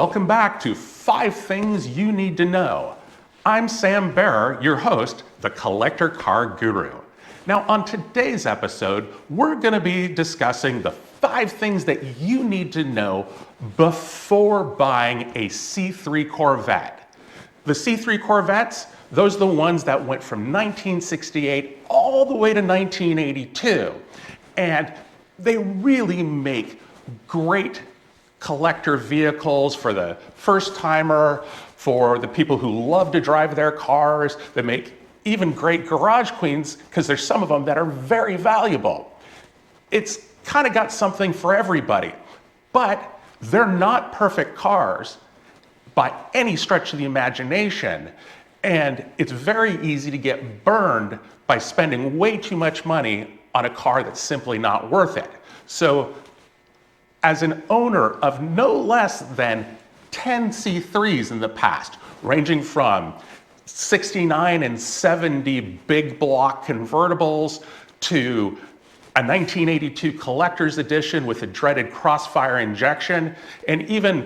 Welcome back to 5 Things You Need to Know. I'm Sam Bearer, your host, the Collector Car Guru. Now, on today's episode, we're going to be discussing the 5 things that you need to know before buying a C3 Corvette. The C3 Corvettes, those are the ones that went from 1968 all the way to 1982. And they really make great collector vehicles for the first timer, for the people who love to drive their cars. They make even great garage queens because there's some of them that are very valuable. It's kind of got something for everybody, but they're not perfect cars by any stretch of the imagination. And it's very easy to get burned by spending way too much money on a car that's simply not worth it. So as an owner of no less than 10 C3s in the past, ranging from 69 and 70 big block convertibles to a 1982 collector's edition with a dreaded crossfire injection, and even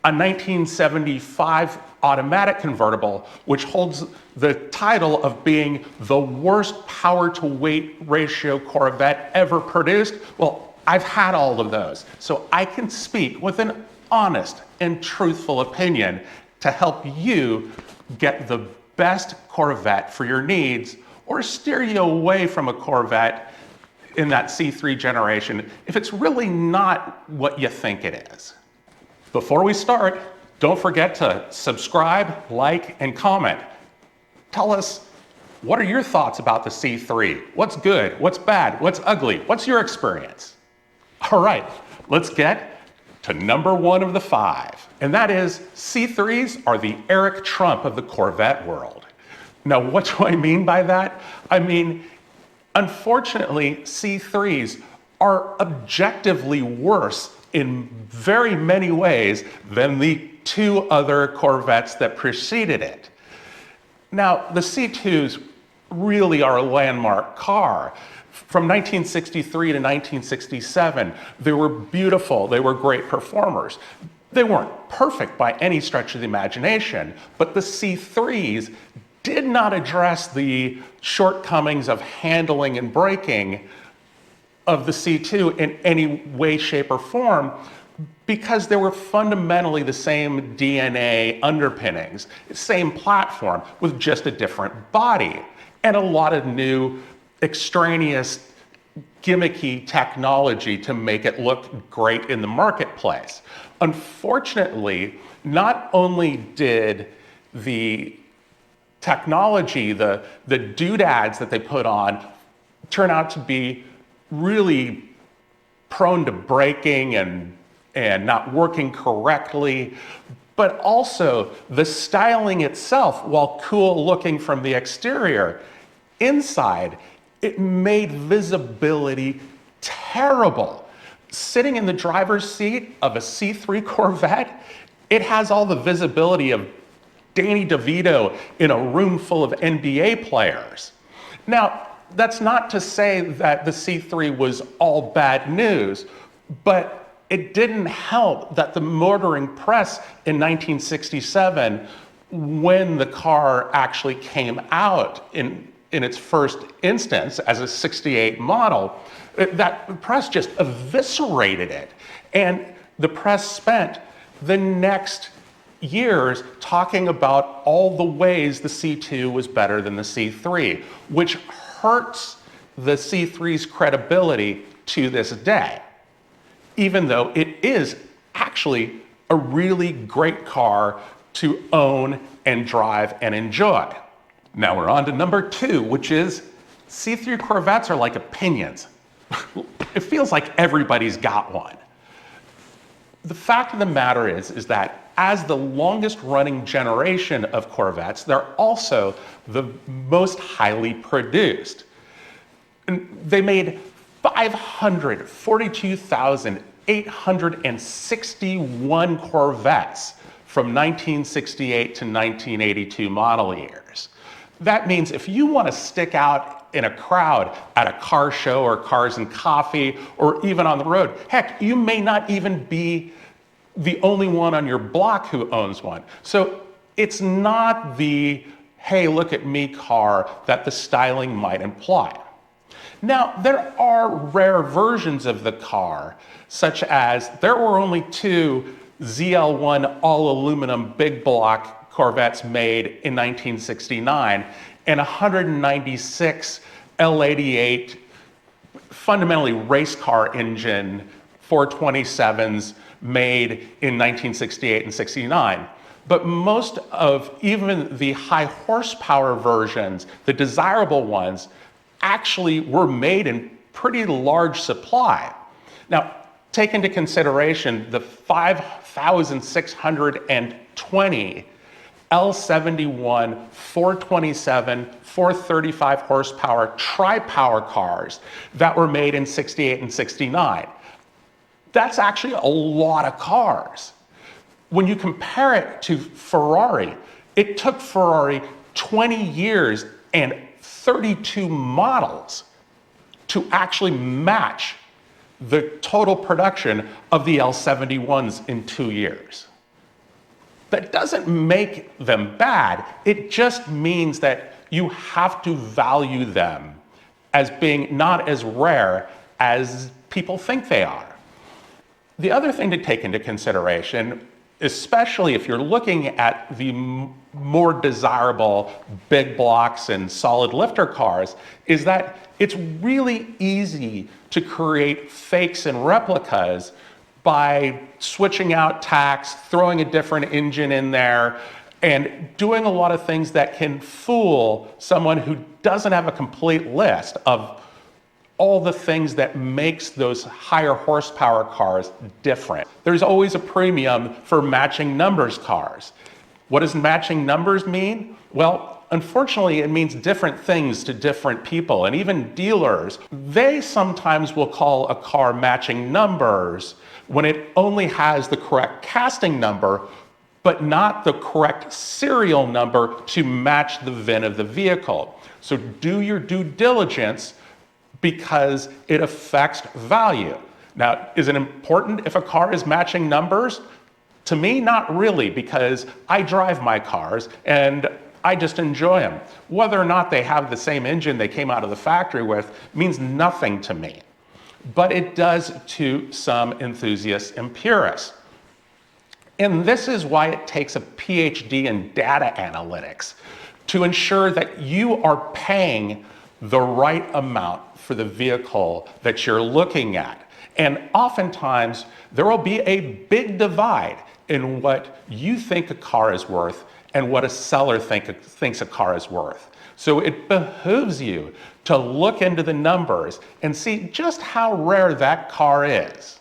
a 1975 automatic convertible, which holds the title of being the worst power to weight ratio Corvette ever produced. Well, I've had all of those, so I can speak with an honest and truthful opinion to help you get the best Corvette for your needs, or steer you away from a Corvette in that C3 generation if it's really not what you think it is. Before we start, don't forget to subscribe, like, and comment. Tell us, what are your thoughts about the C3? What's good? What's bad? What's ugly? What's your experience? All right, let's get to number 1 of the 5. And that is, C3s are the Eric Trump of the Corvette world. Now, what do I mean by that? I mean, unfortunately, C3s are objectively worse in very many ways than the 2 other Corvettes that preceded it. Now, the C2s really are a landmark car. From 1963 to 1967, they were beautiful, they were great performers. They weren't perfect by any stretch of the imagination, but the C3s did not address the shortcomings of handling and braking of the C2 in any way, shape, or form, because they were fundamentally the same DNA underpinnings, same platform with just a different body, and a lot of new extraneous gimmicky technology to make it look great in the marketplace. Unfortunately, not only did the technology, the doodads that they put on, turn out to be really prone to breaking and not working correctly, but also the styling itself, while cool looking from the exterior, inside, it made visibility terrible. Sitting in the driver's seat of a C3 Corvette, it has all the visibility of Danny DeVito in a room full of NBA players. Now, that's not to say that the C3 was all bad news, but it didn't help that the motoring press in 1967, when the car actually came out in its first instance as a 68 model, that press just eviscerated it. And the press spent the next years talking about all the ways the C2 was better than the C3, which hurts the C3's credibility to this day, even though it is actually a really great car to own and drive and enjoy. Now we're on to number 2, which is C3 Corvettes are like opinions. It feels like everybody's got one. The fact of the matter is that as the longest running generation of Corvettes, they're also the most highly produced. And they made 542,861 Corvettes from 1968 to 1982 model years. That means if you want to stick out in a crowd at a car show or Cars and Coffee or even on the road, heck, you may not even be the only one on your block who owns one. So it's not the, hey, look at me car that the styling might imply. Now, there are rare versions of the car, such as there were only 2 ZL1 all-aluminum big block Corvettes made in 1969 and 196 L88 fundamentally race car engine 427s made in 1968 and 69. But most of even the high horsepower versions, the desirable ones, actually were made in pretty large supply. Now, take into consideration the 5,620 L71 427 435 horsepower tri-power cars that were made in 68 and 69. That's actually a lot of cars. When you compare it to Ferrari, it took Ferrari 20 years and 32 models to actually match the total production of the L71s in 2 years. That doesn't make them bad. It just means that you have to value them as being not as rare as people think they are. The other thing to take into consideration, especially if you're looking at the more desirable big blocks and solid lifter cars, is that it's really easy to create fakes and replicas by switching out tacks, throwing a different engine in there, and doing a lot of things that can fool someone who doesn't have a complete list of all the things that makes those higher horsepower cars different. There's always a premium for matching numbers cars. What does matching numbers mean? Well, unfortunately, it means different things to different people, and even dealers. They sometimes will call a car matching numbers when it only has the correct casting number, but not the correct serial number to match the VIN of the vehicle. So do your due diligence, because it affects value. Now, is it important if a car is matching numbers? To me, not really, because I drive my cars and I just enjoy them. Whether or not they have the same engine they came out of the factory with means nothing to me. But it does to some enthusiasts and purists. And this is why it takes a PhD in data analytics to ensure that you are paying the right amount for the vehicle that you're looking at. And oftentimes, there will be a big divide in what you think a car is worth and what a seller thinks a car is worth. So it behooves you to look into the numbers and see just how rare that car is.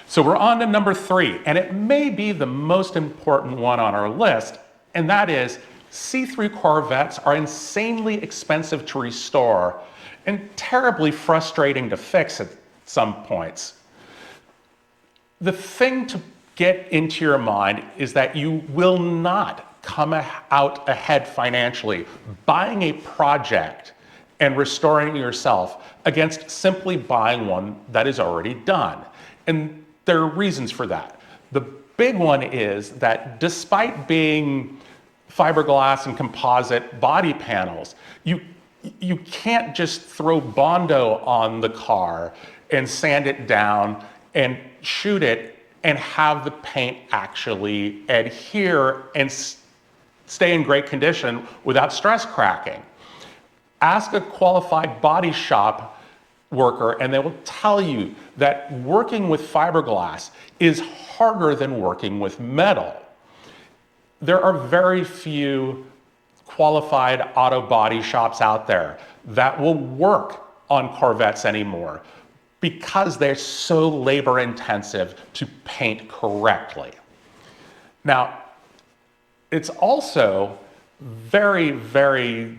So we're on to number 3, and it may be the most important one on our list, and that is C3 Corvettes are insanely expensive to restore and terribly frustrating to fix at some points. The thing to get into your mind is that you will not come out ahead financially buying a project and restoring yourself against simply buying one that is already done. And there are reasons for that. The big one is that despite being fiberglass and composite body panels, you can't just throw Bondo on the car and sand it down and shoot it and have the paint actually adhere and stay in great condition without stress cracking. Ask a qualified body shop worker and they will tell you that working with fiberglass is harder than working with metal. There are very few qualified auto body shops out there that will work on Corvettes anymore because they're so labor intensive to paint correctly. Now, it's also very, very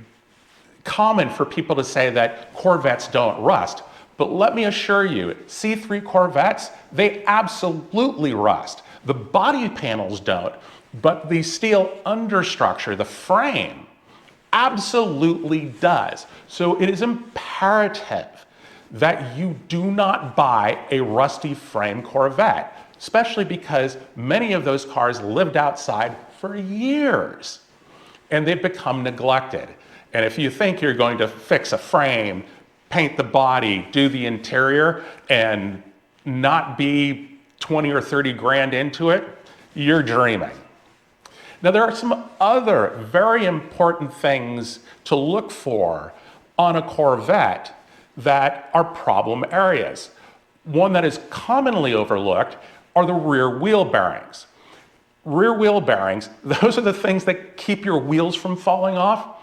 common for people to say that Corvettes don't rust. But let me assure you, C3 Corvettes, they absolutely rust. The body panels don't, but the steel understructure, the frame, absolutely does. So it is imperative that you do not buy a rusty frame Corvette. especially because many of those cars lived outside for years and they've become neglected. And if you think you're going to fix a frame, paint the body, do the interior, and not be 20 or 30 grand into it, you're dreaming. Now, there are some other very important things to look for on a Corvette that are problem areas. One that is commonly overlooked are the rear wheel bearings. Rear wheel bearings, those are the things that keep your wheels from falling off.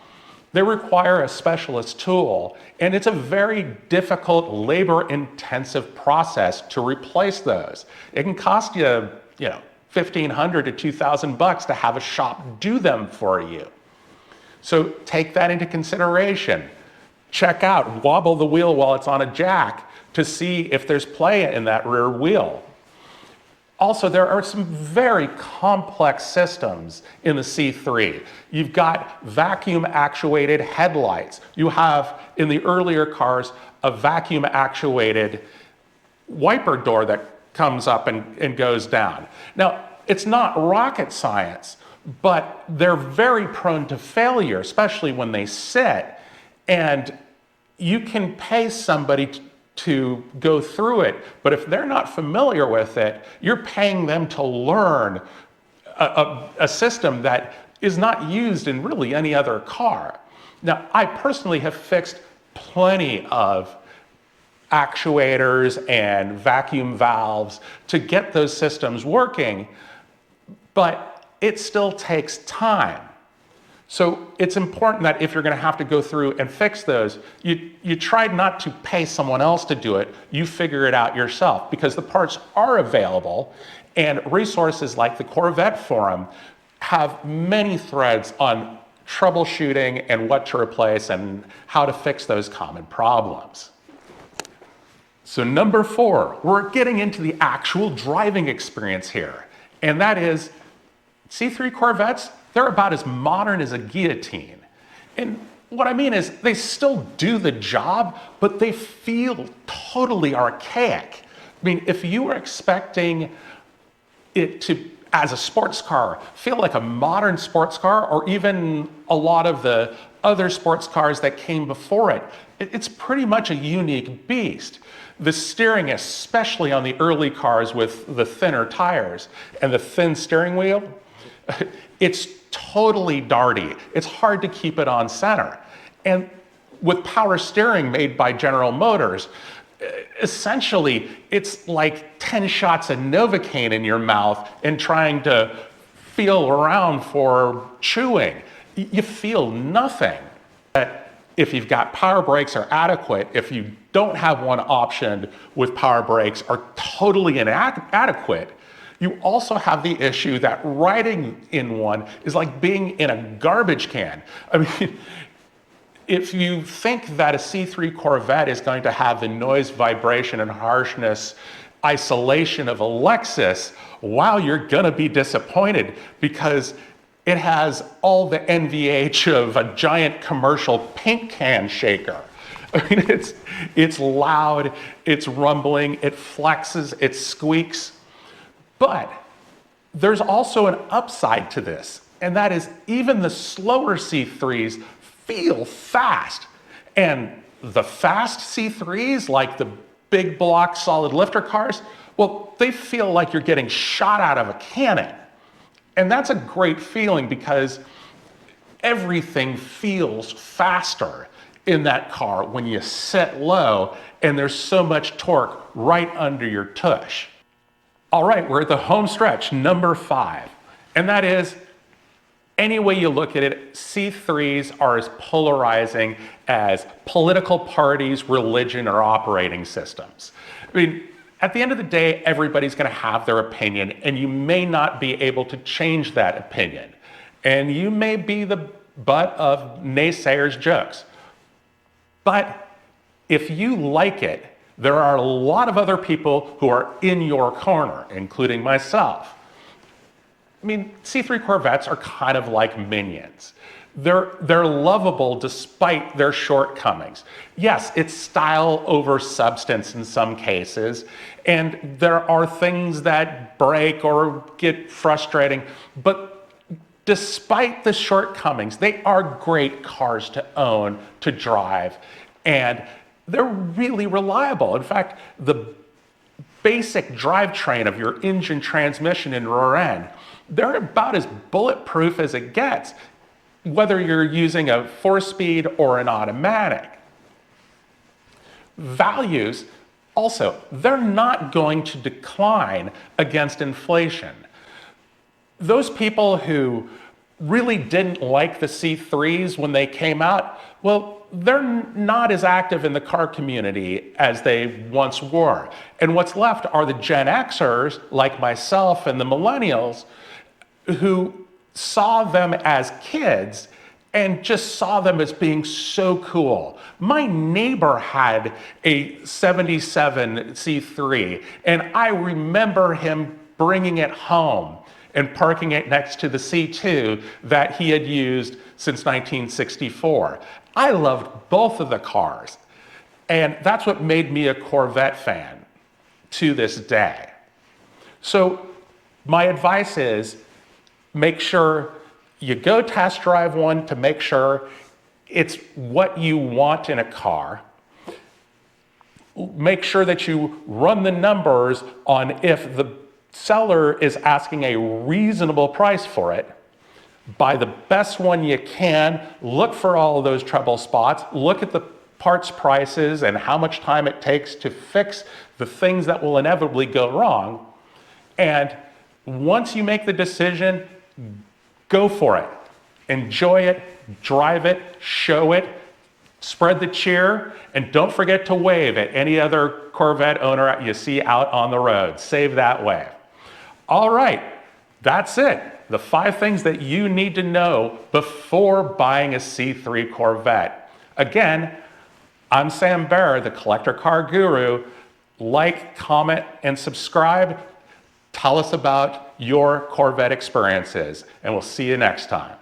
They require a specialist tool, and it's a very difficult, labor-intensive process to replace those. It can cost you, $1,500 to $2,000 to have a shop do them for you. So take that into consideration. Check out, wobble the wheel while it's on a jack to see if there's play in that rear wheel. Also, there are some very complex systems in the C3. You've got vacuum actuated headlights. You have, in the earlier cars, a vacuum actuated wiper door that comes up and goes down. Now, it's not rocket science, but they're very prone to failure, especially when they sit. And you can pay somebody to go through it, but if they're not familiar with it, you're paying them to learn a system that is not used in really any other car. Now, I personally have fixed plenty of actuators and vacuum valves to get those systems working, but it still takes time. So it's important that if you're going to have to go through and fix those, you try not to pay someone else to do it. You figure it out yourself, because the parts are available, and resources like the Corvette Forum have many threads on troubleshooting and what to replace and how to fix those common problems. So number 4, we're getting into the actual driving experience here, and that is C3 Corvettes. They're about as modern as a guillotine. And what I mean is they still do the job, but they feel totally archaic. I mean, if you were expecting it to, as a sports car, feel like a modern sports car, or even a lot of the other sports cars that came before it, it's pretty much a unique beast. The steering, especially on the early cars with the thinner tires and the thin steering wheel, it's totally darty. It's hard to keep it on center. And with power steering made by General Motors, essentially it's like 10 shots of Novocaine in your mouth and trying to feel around for chewing. You feel nothing. If you've got power brakes are adequate, if you don't have one optioned with power brakes are totally inadequate, you also have the issue that riding in one is like being in a garbage can. I mean, if you think that a C3 Corvette is going to have the noise, vibration, and harshness isolation of a Lexus, wow, you're gonna be disappointed, because it has all the NVH of a giant commercial paint can shaker. I mean, it's loud, it's rumbling, it flexes, it squeaks. But there's also an upside to this, and that is even the slower C3s feel fast. And the fast C3s, like the big block solid lifter cars, well, they feel like you're getting shot out of a cannon. And that's a great feeling, because everything feels faster in that car when you sit low and there's so much torque right under your tush. All right, we're at the home stretch, number 5. And that is, any way you look at it, C3s are as polarizing as political parties, religion, or operating systems. I mean, at the end of the day, everybody's going to have their opinion, and you may not be able to change that opinion. And you may be the butt of naysayers' jokes. But if you like it, there are a lot of other people who are in your corner, including myself. I mean, C3 Corvettes are kind of like minions. They're lovable despite their shortcomings. Yes, it's style over substance in some cases, and there are things that break or get frustrating, but despite the shortcomings, they are great cars to own, to drive, and they're really reliable. In fact, the basic drivetrain of your engine, transmission, and rear end, they're about as bulletproof as it gets, whether you're using a 4-speed or an automatic. Values, also, they're not going to decline against inflation. Those people who really didn't like the C3s when they came out, well, they're not as active in the car community as they once were. And what's left are the Gen Xers, like myself, and the millennials, who saw them as kids and just saw them as being so cool. My neighbor had a 77 C3, and I remember him bringing it home and parking it next to the C2 that he had used since 1964. I loved both of the cars, and that's what made me a Corvette fan to this day. So my advice is, make sure you go test drive one to make sure it's what you want in a car. Make sure that you run the numbers on if the seller is asking a reasonable price for it. Buy the best one you can. Look for all of those trouble spots. Look at the parts prices and how much time it takes to fix the things that will inevitably go wrong. And once you make the decision, go for it. Enjoy it, drive it, show it, spread the cheer, and don't forget to wave at any other Corvette owner you see out on the road. Save that wave. All right, that's it. The 5 things that you need to know before buying a C3 Corvette. Again, I'm Sam Baer, the Collector Car Guru. Like, comment, and subscribe. Tell us about your Corvette experiences, and we'll see you next time.